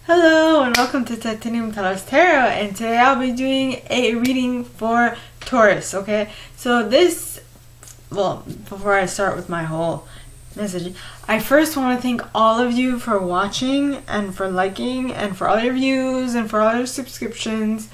Hello and welcome to Taurus Tarot, and today I'll be doing a reading for Taurus, okay? So before I start with my whole message, I first want to thank all of you for watching and for liking and for all your views and for all your subscriptions,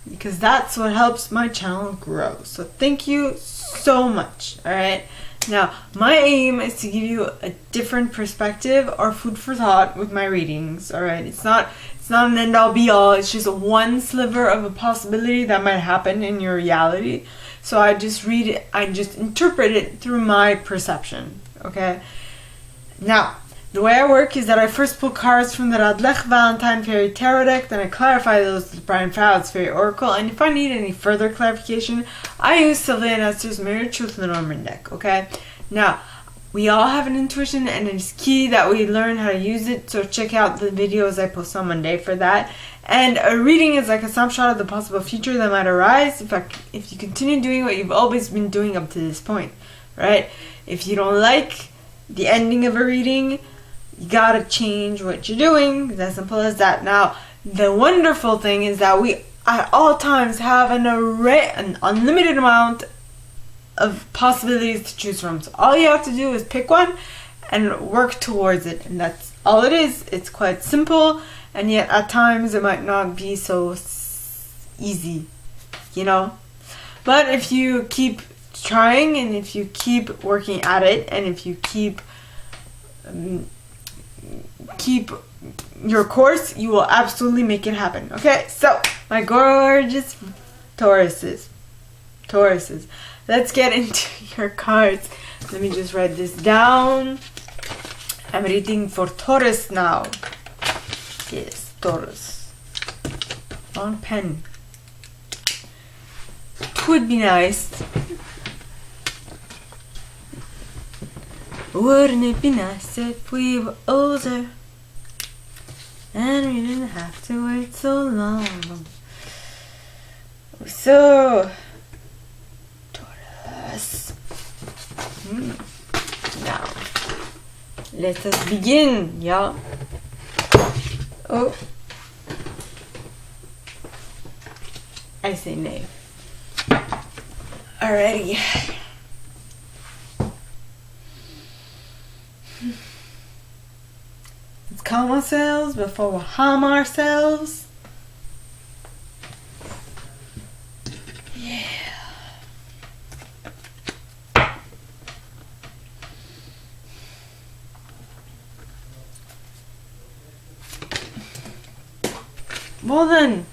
because that's what helps my channel grow. So thank you so much, alright? Now, my aim is to give you a different perspective or food for thought with my readings, alright? It's not an end-all be-all, it's just one sliver of a possibility that might happen in your reality. So I just read it, I just interpret it through my perception, okay? Now, the way I work is that I first pull cards from the Radlech Valentine Fairy Tarot deck, then I clarify those with Brian Fowler's Fairy Oracle, and if I need any further clarification, I use Sylvia and Esther's Mirror Truth Lenormand deck, okay? Now, we all have an intuition, and it's key that we learn how to use it, so check out the videos I post on Monday for that. And a reading is like a snapshot of the possible future that might arise if you continue doing what you've always been doing up to this point, right? If you don't like the ending of a reading, you gotta change what you're doing. It's as simple as that. Now, the wonderful thing is that we at all times have an unlimited amount of possibilities to choose from. So all you have to do is pick one and work towards it, and that's all it is. It's quite simple, and yet at times it might not be so easy, you know. But if you keep trying, and if you keep working at it, and if you keep your course, you will absolutely make it happen. Okay, so my gorgeous Tauruses, let's get into your cards. Let me just write this down. I'm reading for Taurus now. Yes, Taurus. Long pen. It would be nice. Wouldn't it be nice if we were older and we didn't have to wait so long? So, Taurus. Now, let us begin, y'all. Oh, I say nay. Alrighty. Let's calm ourselves before we harm ourselves. Yeah. Well then,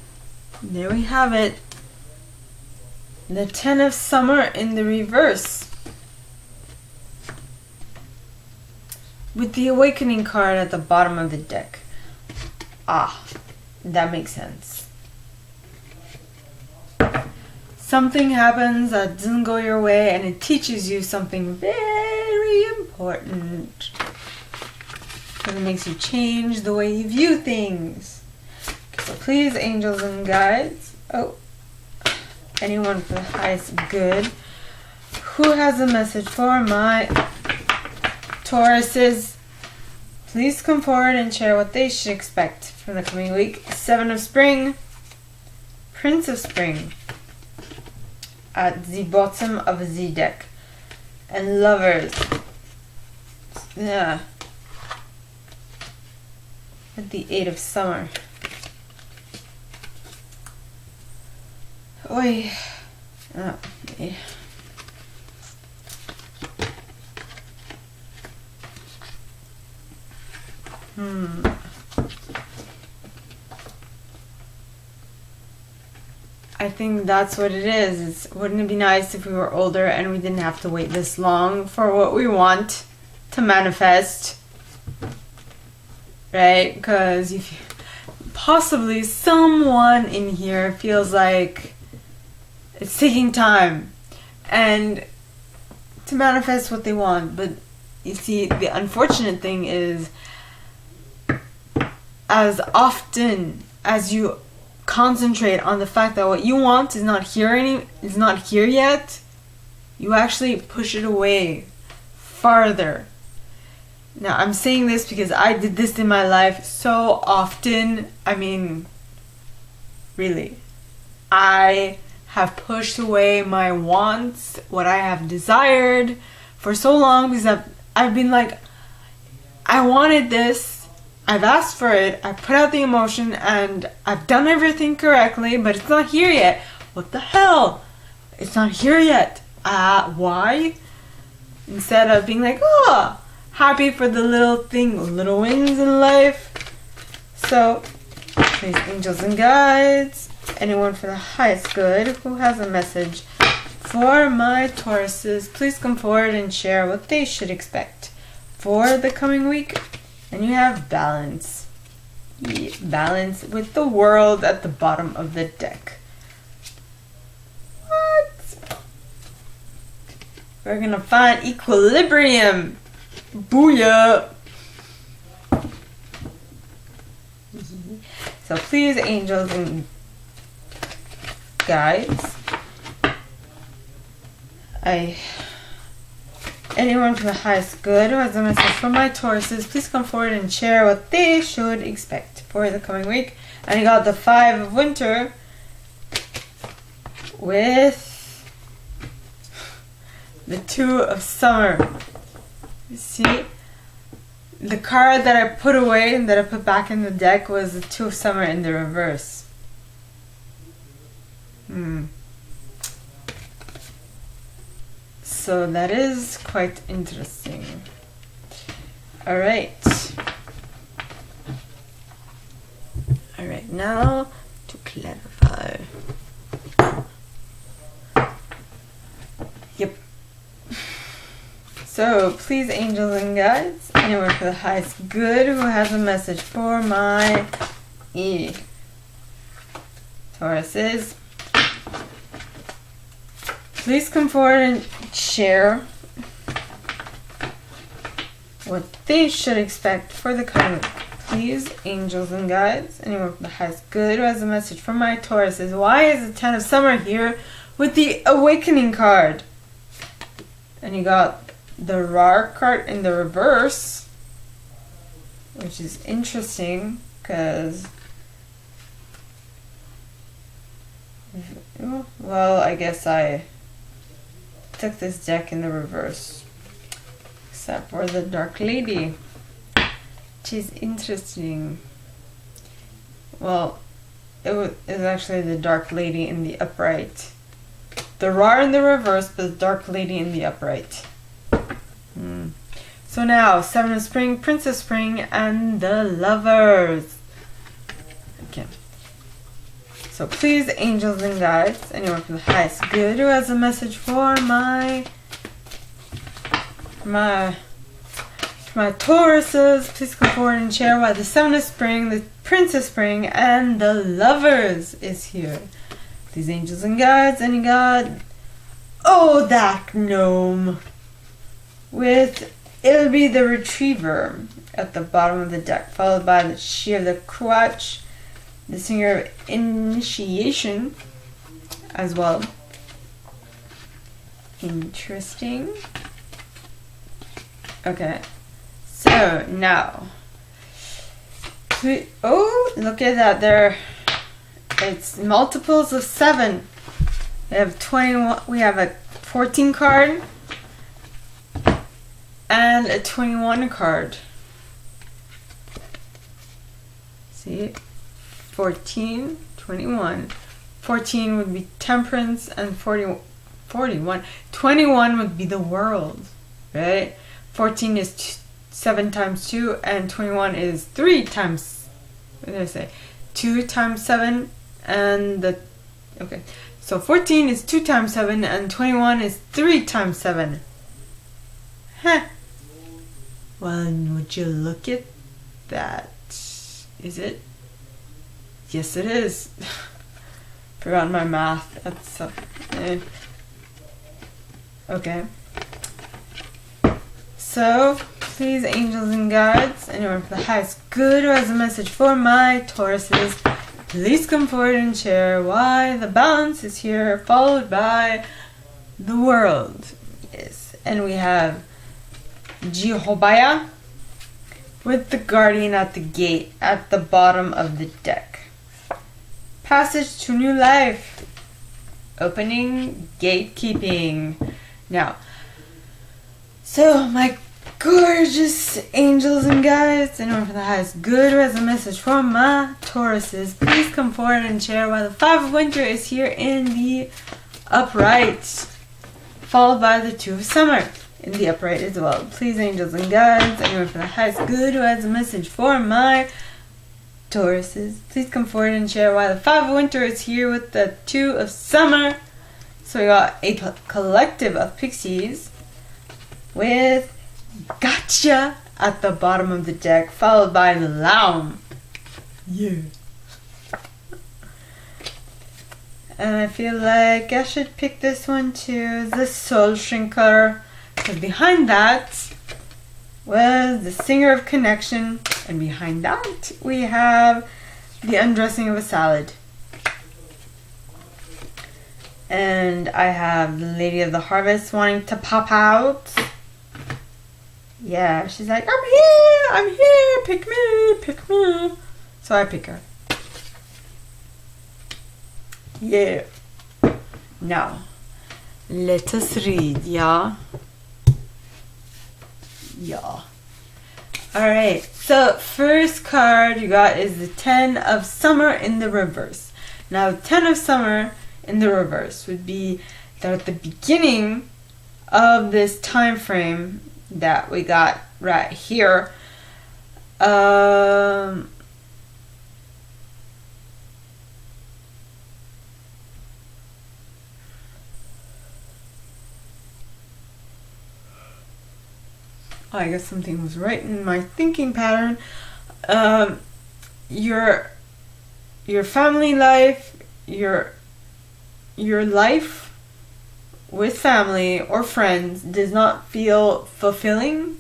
there we have it. The 10 of Summer in the reverse. With the Awakening card at the bottom of the deck. Ah, that makes sense. Something happens that doesn't go your way, and it teaches you something very important. And it makes you change the way you view things. So please, angels and guides, anyone for the highest good, who has a message for my Tauruses, please come forward and share what they should expect from the coming week. 7 of Spring, Prince of Spring at the bottom of the deck, and Lovers, yeah, at the 8 of Summer. Oi. Oh, yeah. I think that's what it is. Wouldn't it be nice if we were older and we didn't have to wait this long for what we want to manifest? Right? Because possibly someone in here feels like it's taking time and to manifest what they want. But you see, the unfortunate thing is, as often as you concentrate on the fact that what you want is not here yet, you actually push it away farther. Now, I'm saying this because I did this in my life so often. I mean, really. I have pushed away my wants, what I have desired for so long because I've been like, I wanted this, I've asked for it, I put out the emotion, and I've done everything correctly, but it's not here yet. What the hell? It's not here yet. Why? Instead of being like, oh, happy for the little thing, little wins in life. So, please, angels and guides, anyone for the highest good who has a message for my Tauruses, please come forward and share what they should expect for the coming week. And you have balance. Balance with the world at the bottom of the deck. What? We're gonna find equilibrium. Booyah! So please, angels and guides, anyone for the highest good who has a message for my Tauruses, please come forward and share what they should expect for the coming week. And you got the 5 of winter with the 2 of summer. You see, the card that I put away and that I put back in the deck was the 2 of summer in the reverse. So that is quite interesting. Alright. Alright, now to clarify. Yep. So, please, angels and guides, anyone for the highest good who has a message for my Tauruses, please come forward and share what they should expect for the coming week. Please, angels and guides, anyone for the highest good who has a message for my Tauruses. Why is the 10 of summer here with the awakening card? And you got the Rar card in the reverse, which is interesting because, well, I guess I took this deck in the reverse, except for the Dark Lady, which is interesting. Well, it was actually the Dark Lady in the upright. The Rar in the reverse, but the Dark Lady in the upright. So now, 7 of Spring, Prince of Spring, and the Lovers. Okay. So please, angels and guides, anyone for the highest good who has a message for my Tauruses, please come forward and share why the 7 of Spring, the Prince of Spring, and the Lovers is here. These angels and guides, and you got, oh, that gnome with, it'll be the Retriever at the bottom of the deck, followed by the She of the Quach, the Singer of Initiation as well. Interesting. Okay, so now, oh, look at that, there, it's multiples of 7. We have 21, we have a 14 card and a 21 card. See, 14, 21. 14 would be Temperance, and 41. 21 would be the World, right? 14 is 7 times 2, and 21 is 3 times, what did I say? 2 times 7, and the, okay. So 14 is 2 times 7, and 21 is 3 times 7. Huh. Well, would you look at that? Is it? Yes, it is. Forgot my math. That's okay. So, please, angels and guides, anyone for the highest good who has a message for my Tauruses, please come forward and share why the balance is here, followed by the World. Yes, and we have Jehovah, with the guardian at the gate at the bottom of the deck. Passage to new life. Opening, gatekeeping. Now, so my gorgeous angels and guides, anyone from the highest good who has a message for my Tauruses, please come forward and share why the Five of Winter is here in the upright, followed by the Two of Summer in the upright as well. Please, angels and guides, anyone from the highest good who has a message for my Tauruses, please come forward and share why the Five of Winter is here with the Two of Summer. So we got a collective of pixies with gotcha at the bottom of the deck, followed by the Laum. Yeah. And I feel like I should pick this one too, the Soul Shrinker. Because behind that was the Singer of Connection. And behind that we have the Undressing of a Salad. And I have the Lady of the Harvest wanting to pop out. Yeah, she's like, I'm here, pick me. So I pick her. Yeah. Now, let us read, yeah? Yeah. Alright, so first card you got is the Ten of Summer in the reverse. Now, Ten of Summer in the reverse would be that at the beginning of this time frame that we got right here, I guess something was right in my thinking pattern. Your family life, your life with family or friends does not feel fulfilling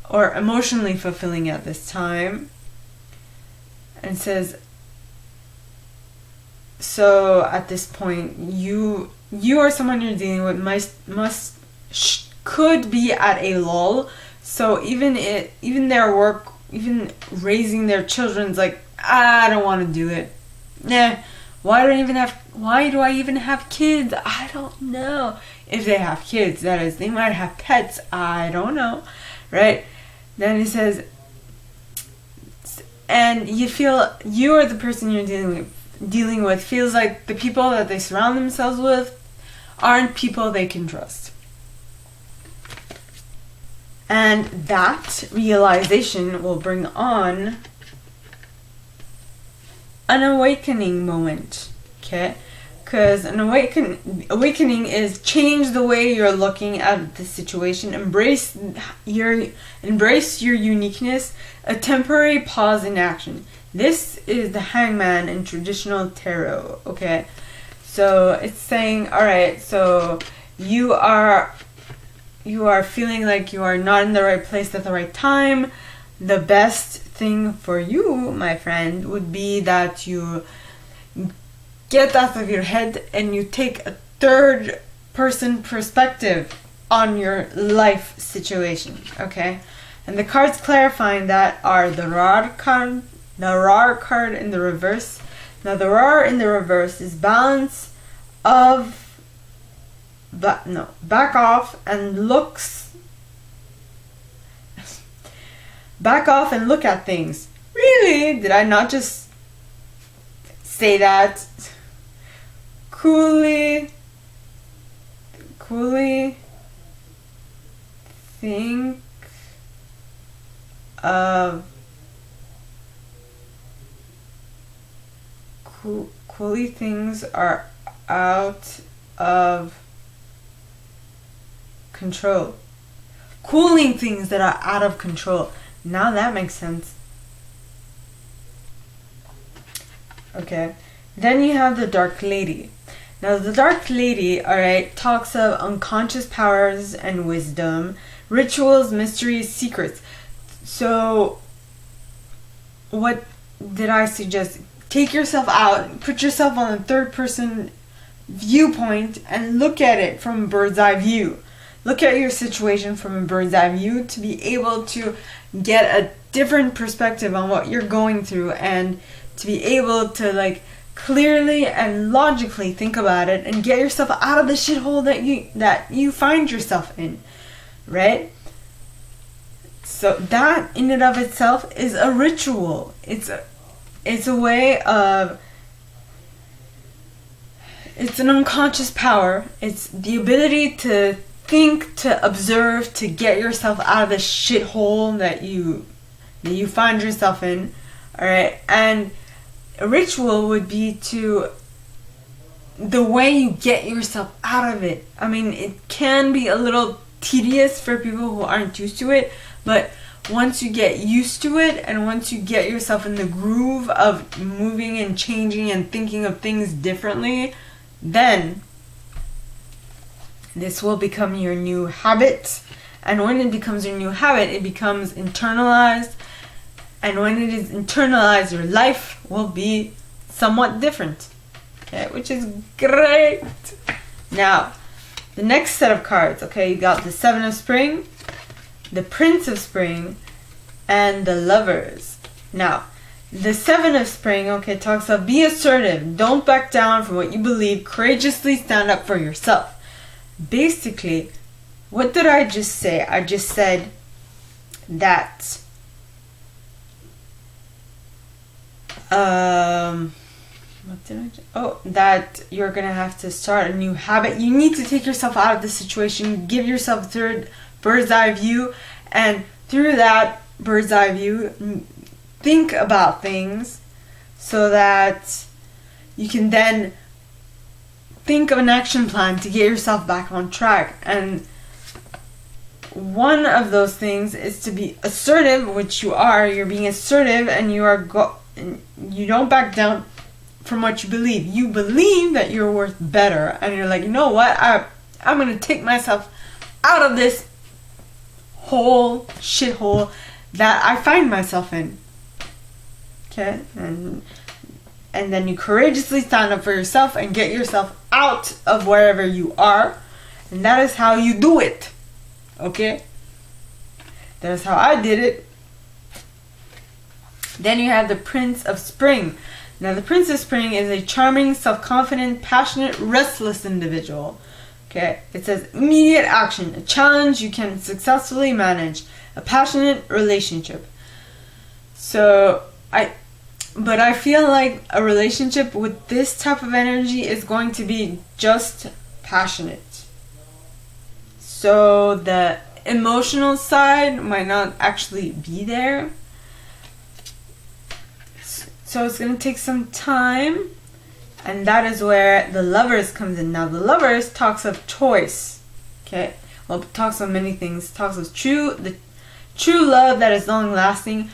or emotionally fulfilling at this time. And says, so at this point, you or someone you're dealing with could be at a lull. So even their work, even raising their children's like, I don't want to do it. Nah. Why do I even have kids? I don't know. If they have kids, that is, they might have pets. I don't know, right? Then he says, and you feel you or the person you're dealing with feels like the people that they surround themselves with aren't people they can trust. And that realization will bring on an awakening moment, okay? Because an awakening is change the way you're looking at the situation, embrace your uniqueness, a temporary pause in action. This is the Hangman in traditional tarot, okay? So it's saying, all right, so you are feeling like you are not in the right place at the right time. The best thing for you, my friend, would be that you get out of your head and you take a third person perspective on your life situation, okay? And the cards clarifying that are the Rar card in the reverse. Now the Rar in the reverse is balance of back off and look at things. Really? Did I not just say that? Coolly think of coolly things are out of control. Cooling things that are out of control. Now that makes sense. Okay. Then you have the Dark Lady. Now the Dark Lady, alright, talks of unconscious powers and wisdom, rituals, mysteries, secrets. So what did I suggest? Take yourself out, put yourself on a third person viewpoint and look at it from a bird's eye view. look at your situation from a bird's eye view, to be able to get a different perspective on what you're going through, and to be able to like clearly and logically think about it and get yourself out of the shithole that you find yourself in, right? So that in and of itself is a ritual. It's a way of, it's an unconscious power. It's the ability to think, to observe, to get yourself out of the shithole that you find yourself in. All right, and a ritual would be the way you get yourself out of it. I mean, it can be a little tedious for people who aren't used to it, but once you get used to it, and once you get yourself in the groove of moving and changing and thinking of things differently, then this will become your new habit. And when it becomes your new habit, it becomes internalized. And when it is internalized, your life will be somewhat different. Okay, which is great. Now, the next set of cards, okay, you got the Seven of Spring, the Prince of Spring, and the Lovers. Now, the Seven of Spring, okay, talks about be assertive, don't back down from what you believe, courageously stand up for yourself. Basically, what did I just say? I just said that that you're gonna have to start a new habit. You need to take yourself out of the situation, give yourself a third bird's eye view, and through that bird's eye view, think about things so that you can then think of an action plan to get yourself back on track. And one of those things is to be assertive, which you are. You're being assertive, and you don't back down from what you believe. You believe that you're worth better, and you're like, you know what? I'm gonna take myself out of this whole shithole that I find myself in. Okay, and then you courageously stand up for yourself and get yourself out of wherever you are, and that is how you do it. Okay, that is how I did it. Then you have the Prince of Spring. Now, the Prince of Spring is a charming, self-confident, passionate, restless individual. Okay, it says immediate action, a challenge you can successfully manage, a passionate relationship. But I feel like a relationship with this type of energy is going to be just passionate. So the emotional side might not actually be there. So it's going to take some time. And that is where the Lovers comes in. Now, the Lovers talks of choice. Okay? Well, it talks of many things. It talks of the true love that is long lasting.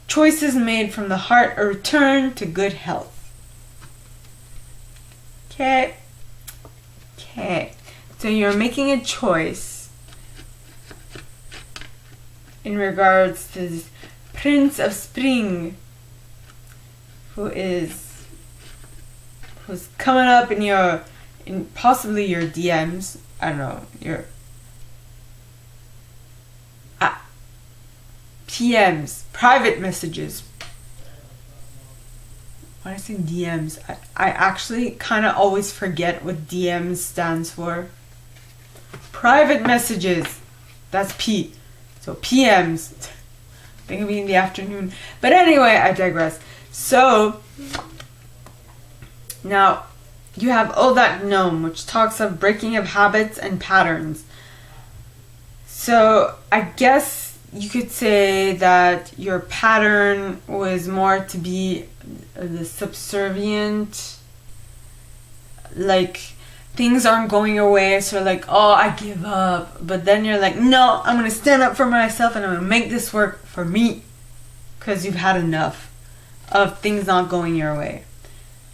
Choices made from the heart, a return to good health. Okay. So you're making a choice in regards to this Prince of Spring, who's coming up in possibly your DMs. I don't know, your PMs, private messages. When I say DMs, I actually kind of always forget what DMs stands for. Private messages. That's P. So PMs. I think it'll be in the afternoon. But anyway, I digress. So, now, you have Oh That Gnome, which talks of breaking of habits and patterns. So, I guess you could say that your pattern was more to be the subservient, like things aren't going your way, so like, oh, I give up. But then you're like, no, I'm going to stand up for myself and I'm going to make this work for me, because you've had enough of things not going your way.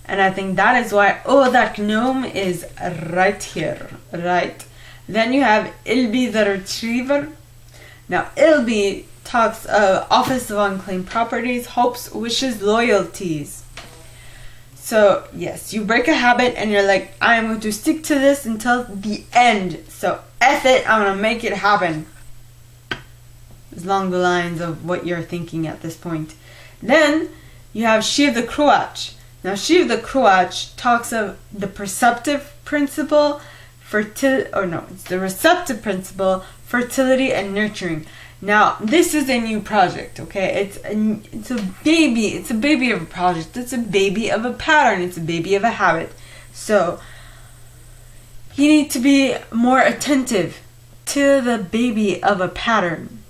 And I think that is why Oh That Gnome is right here, right? Then you have Ilby the Retriever. Now, Ilby talks of Office of Unclaimed Properties, hopes, wishes, loyalties. So yes, you break a habit and you're like, I'm going to stick to this until the end. So F it, I'm going to make it happen. It's along the lines of what you're thinking at this point. Then you have Shiv the Kruach. Now Shiv the Kruach talks of the perceptive principle, it's the receptive principle, fertility and nurturing. Now, this is a new project, okay? It's a baby of a project. It's a baby of a pattern. It's a baby of a habit. So, you need to be more attentive to the baby of a pattern,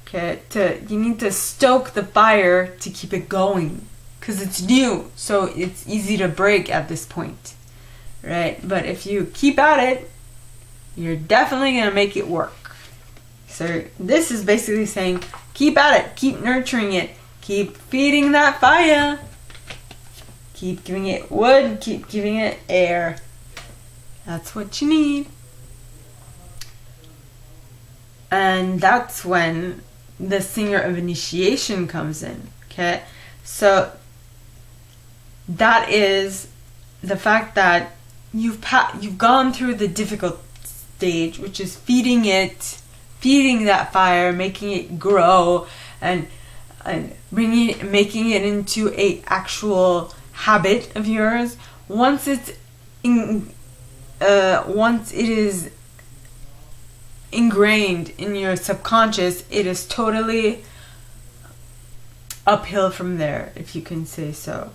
okay? You need to stoke the fire to keep it going, because it's new, so it's easy to break at this point, right? But if you keep at it, you're definitely going to make it work. So this is basically saying, keep at it, keep nurturing it, keep feeding that fire, keep giving it wood, keep giving it air. That's what you need. And that's when the singer of initiation comes in, okay? So that is the fact that you've gone through the difficult stage, which is feeding that fire, making it grow, and making it into a actual habit of yours. Once it is ingrained in your subconscious, it is totally uphill from there, if you can say so,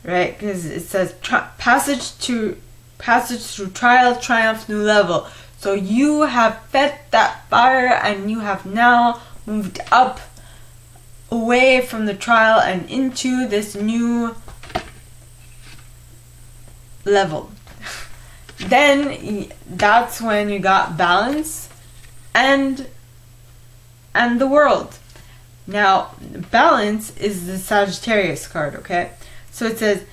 right? Because it says passage through trial, triumph, new level. So you have fed that fire and you have now moved up away from the trial and into this new level. Then that's when you got balance and the world. Now, balance is the Sagittarius card, okay? So it says,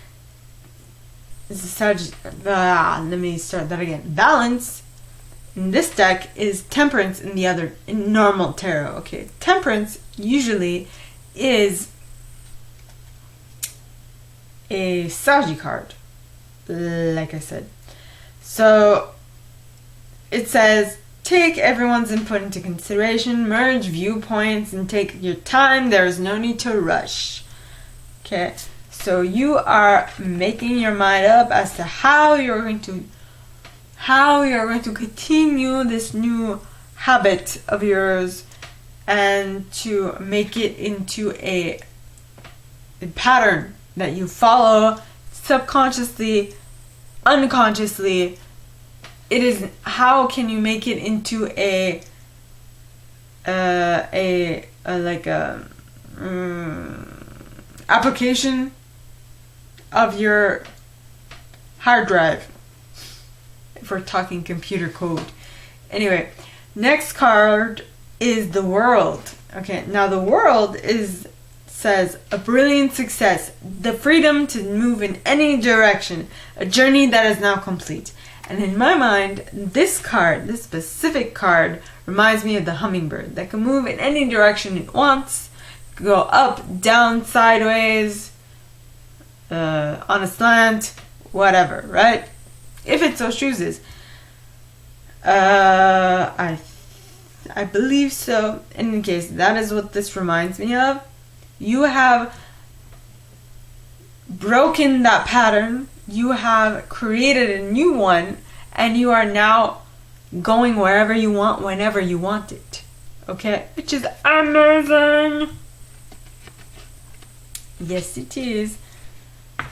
let me start that again. Balance in this deck is temperance in normal tarot, okay? Temperance usually is a Sagi card, like I said. So it says, take everyone's input into consideration, merge viewpoints, and take your time. There is no need to rush. Okay, so you are making your mind up as to how you're going to continue this new habit of yours and to make it into a pattern that you follow subconsciously, unconsciously. It is, how can you make it into a application of your hard drive, if we're talking computer code. Anyway, next card is the World. Okay, now the World says a brilliant success, the freedom to move in any direction, a journey that is now complete. And in my mind, this specific card, reminds me of the hummingbird that can move in any direction it wants, go up, down, sideways, on a slant, whatever, right? If it so chooses. I believe so. In any case, that is what this reminds me of. You have broken that pattern. You have created a new one, and you are now going wherever you want, whenever you want it. Okay? Which is amazing. Yes, it is.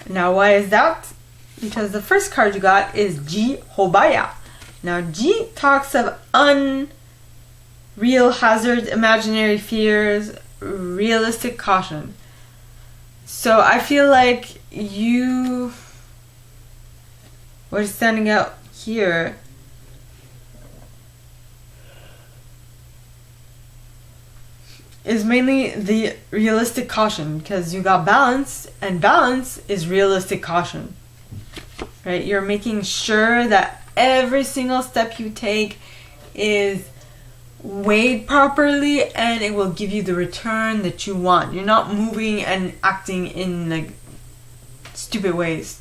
Now, why is that? Because the first card you got is G Hobaya. Now, G talks of unreal hazards, imaginary fears, realistic caution. So I feel like what is standing out here is mainly the realistic caution, because you got balance, and balance is realistic caution, right? You're making sure that every single step you take is weighed properly and it will give you the return that you want. You're not moving and acting in like stupid ways.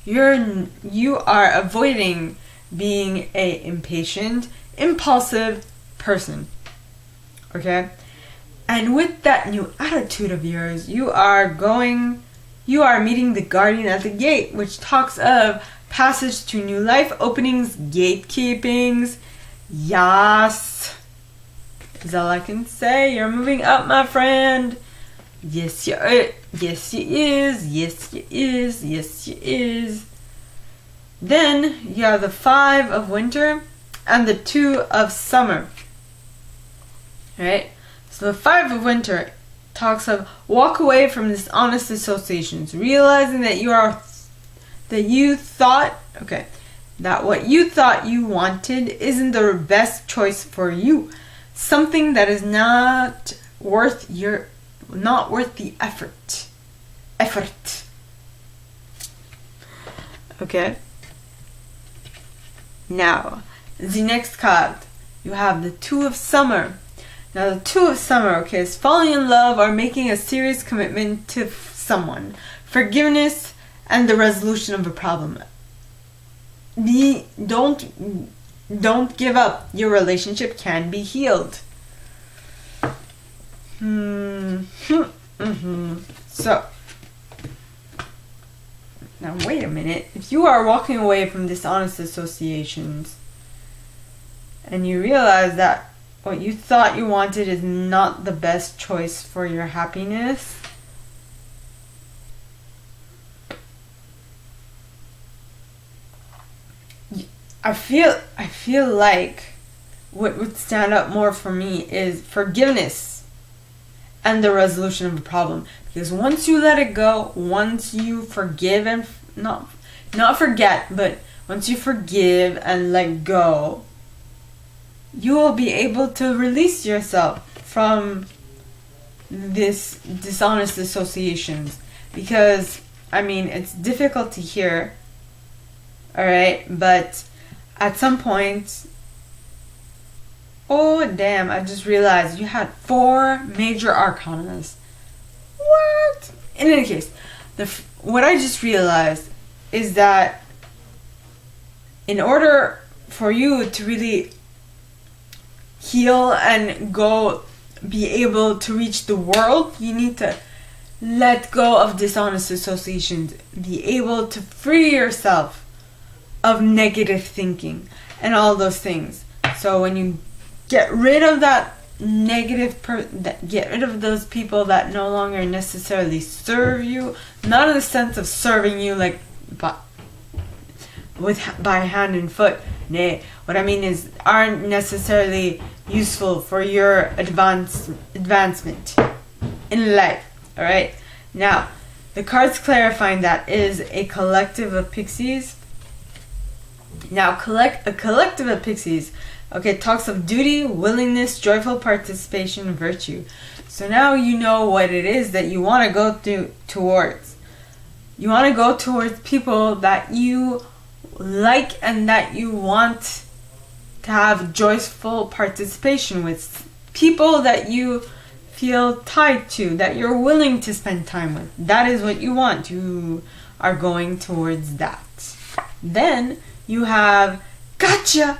You are avoiding being a impatient, impulsive person. Okay? And with that new attitude of yours, you are meeting the guardian at the gate, which talks of passage to new life, openings, gatekeepings. Yes. Is all I can say. You're moving up, my friend. Yes, you is. Yes, you is. Yes, you is. Yes, you is. Then you have the 5 of winter and the 2 of summer. Right? So the 5 of winter talks of walk away from dishonest associations, realizing that that what you thought you wanted isn't the best choice for you. Something that is not worth the effort. Okay? Now, the next card, you have the 2 of summer. Now, the 2 of summer, okay, is falling in love or making a serious commitment to someone, forgiveness, and the resolution of a problem. Don't give up. Your relationship can be healed. So, now wait a minute. If you are walking away from dishonest associations and you realize that what you thought you wanted is not the best choice for your happiness, I feel like what would stand up more for me is forgiveness and the resolution of a problem. Because once you let it go, once you forgive and not forget, but once you forgive and let go, you will be able to release yourself from this dishonest associations. Because, I mean, it's difficult to hear, alright, but at some point, oh damn, I just realized you had 4 major arcanas. What? In any case, what I just realized is that in order for you to really heal and be able to reach the world, you need to let go of dishonest associations, be able to free yourself of negative thinking and all those things. So when you get rid of that negative get rid of those people that no longer necessarily serve you, not in the sense of serving you like by hand and foot. Nay, what I mean is aren't necessarily useful for your advancement in life. Alright? Now, the cards clarifying that is a collective of pixies. Now, a collective of pixies, okay, talks of duty, willingness, joyful participation, virtue. So now you know what it is that you want to go towards. You want to go towards people that you like and that you want to have joyful participation with. People that you feel tied to, that you're willing to spend time with. That is what you want. You are going towards that. Then you have gotcha!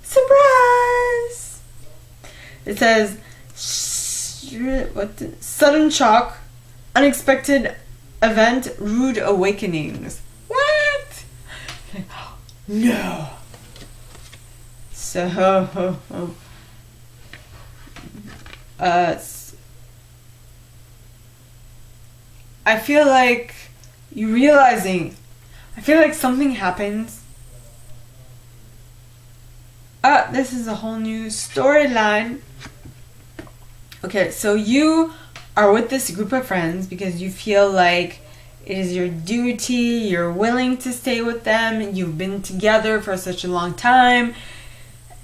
Surprise! It says sudden shock, unexpected event, rude awakenings. What? No. So I feel like I feel like something happens. This is a whole new storyline. Okay, so you are with this group of friends because you feel like it is your duty, you're willing to stay with them, you've been together for such a long time,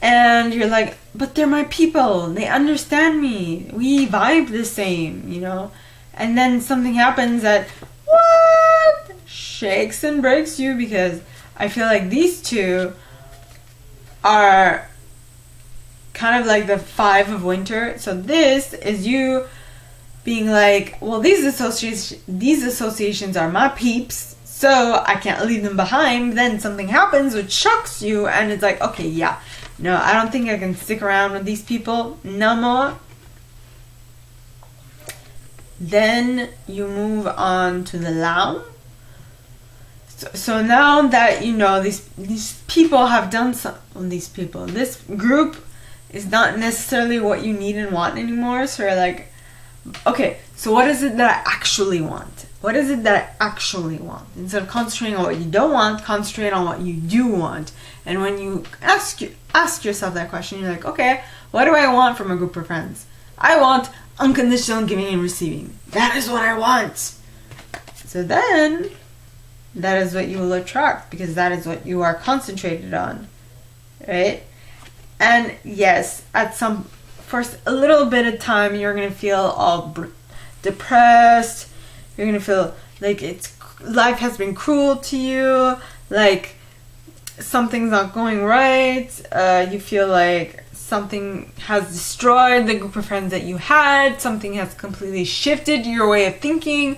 and you're like, but they're my people, they understand me, we vibe the same, you know? And then something happens that, what? Shakes and breaks you, because I feel like these two are kind of like the 5 of winter. So this is you being like, well, these associations are my peeps, so I can't leave them behind. Then something happens which shocks you, and it's like, okay, yeah, no, I don't think I can stick around with these people no more. Then you move on to the Lao. So now that you know these people have done this group is not necessarily what you need and want anymore. So you're like, okay, so what is it that I actually want? What is it that I actually want? Instead of concentrating on what you don't want, concentrate on what you do want. And when you ask yourself that question, you're like, okay, what do I want from a group of friends? I want unconditional giving and receiving. That is what I want. So then, that is what you will attract, because that is what you are concentrated on, right? And yes, for a little bit of time, you're gonna feel all depressed. You're gonna feel like life has been cruel to you, like something's not going right. You feel like something has destroyed the group of friends that you had. Something has completely shifted your way of thinking.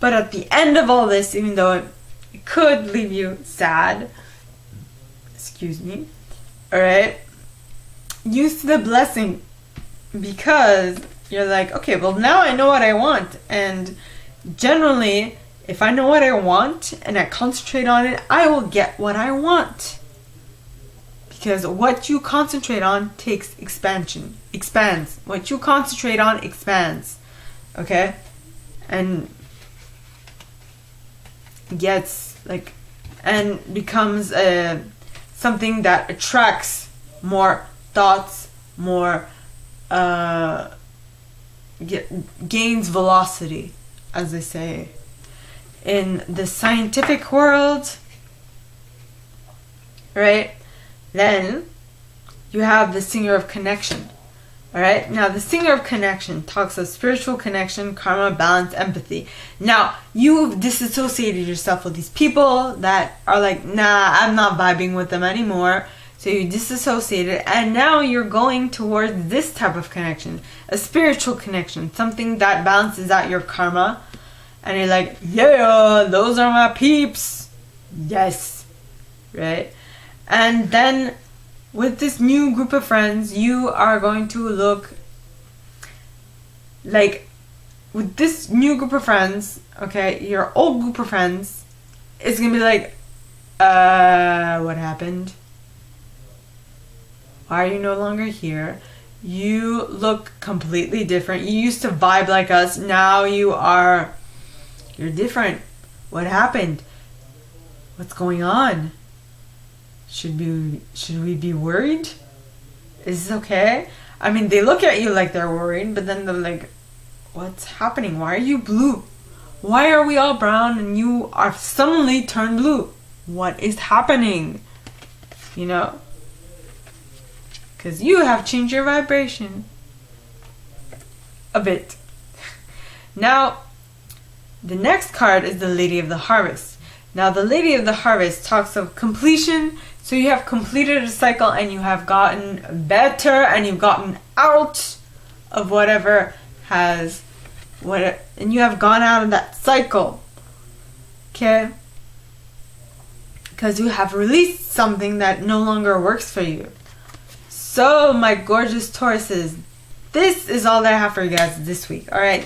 But at the end of all this, even though it could leave you sad, alright, use the blessing, because you're like, okay, well, now I know what I want. And generally, if I know what I want and I concentrate on it, I will get what I want. Because what you concentrate on expands. What you concentrate on expands. Okay? And gets and becomes something that attracts more thoughts, more gains velocity, as they say in the scientific world, right? Then you have the singer of connection. Alright, now the singer of connection talks of spiritual connection, karma, balance, empathy. Now, you've disassociated yourself with these people that are like, nah, I'm not vibing with them anymore. So you disassociated, and now you're going towards this type of connection, a spiritual connection, something that balances out your karma. And you're like, yeah, those are my peeps. Yes, right? And then with this new group of friends, you are going to look like, with this new group of friends, okay, your old group of friends is going to be like, what happened? Why are you no longer here? You look completely different. You used to vibe like us. Now you're different. What happened? What's going on? Should we be worried? Is this okay? I mean, they look at you like they're worried, but then they're like, what's happening? Why are you blue? Why are we all brown and you are suddenly turned blue? What is happening? You know? Because you have changed your vibration a bit. Now, the next card is the Lady of the Harvest. Now, the Lady of the Harvest talks of completion. So you have completed a cycle and you have gotten better and you've gotten out of whatever and you have gone out of that cycle. Okay? Because you have released something that no longer works for you. So, my gorgeous Tauruses, this is all that I have for you guys this week. Alright?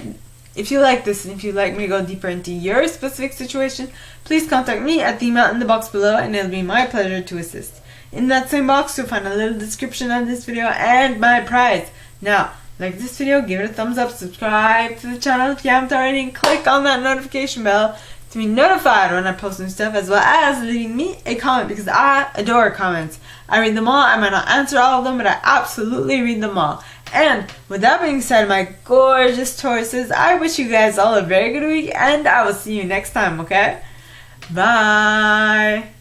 If you like this and if you'd like me to go deeper into your specific situation, please contact me at the email in the box below and it'll be my pleasure to assist. In that same box, you'll find a little description of this video and my prize. Now, like this video, give it a thumbs up, subscribe to the channel if you haven't already, and click on that notification bell to be notified when I post new stuff, as well as leaving me a comment, because I adore comments. I read them all. I might not answer all of them, but I absolutely read them all. And with that being said, my gorgeous Tauruses, I wish you guys all a very good week, and I will see you next time, okay? Bye!